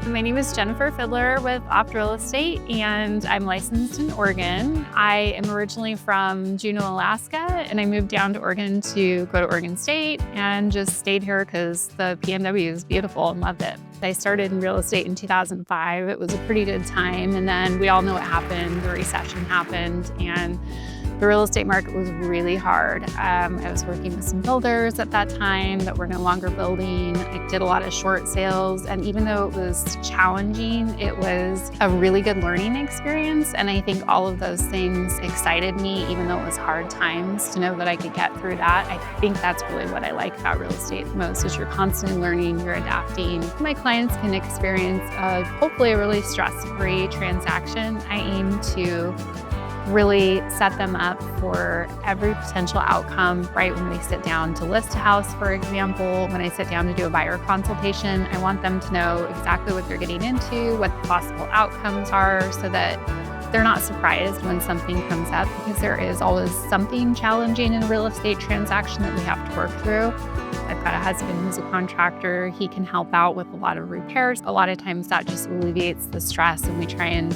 My name is Jennifer Fidler with Opt Real Estate, and I'm licensed in Oregon. I am originally from Juneau, Alaska, and I moved down to Oregon to go to Oregon State and just stayed here because the PNW is beautiful and loved it. I started in real estate in 2005. It was a pretty good time, and then we all know what happened. The recession happened, and the real estate market was really hard. I was working with some builders at that time that were no longer building. I did a lot of short sales, and even though it was challenging, it was a really good learning experience. And I think all of those things excited me, even though it was hard times, to know that I could get through that. I think that's really what I like about real estate most, is you're constantly learning, you're adapting. My clients can experience hopefully a really stress-free transaction. I aim to really set them up for every potential outcome right when they sit down to list a house, for example. When I sit down to do a buyer consultation, I want them to know exactly what they're getting into, what the possible outcomes are, so that they're not surprised when something comes up, because there is always something challenging in a real estate transaction that we have to work through. I've got a husband who's a contractor. He can help out with a lot of repairs. A lot of times that just alleviates the stress, and we try and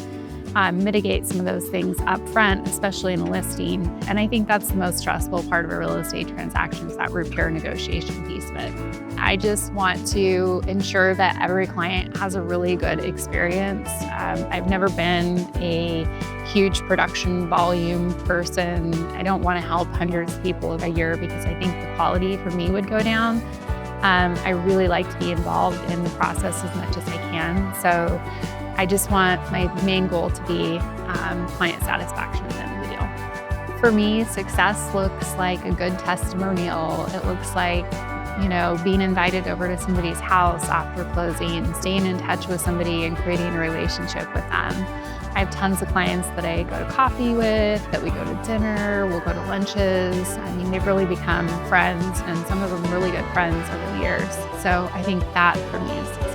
mitigate some of those things up front, especially in a listing. And I think that's the most stressful part of a real estate transaction, is that repair negotiation piece of it. I just want to ensure that every client has a really good experience. I've never been a huge production volume person. I don't want to help hundreds of people a year, because I think the quality for me would go down. I really like to be involved in the process as much as I can. So I just want my main goal to be client satisfaction at the end of the deal. For me, success looks like a good testimonial. It looks like, being invited over to somebody's house after closing, staying in touch with somebody and creating a relationship with them. I have tons of clients that I go to coffee with, that we go to dinner, we'll go to lunches. I mean, they've really become friends, and some of them really good friends over the years. So I think that for me is success.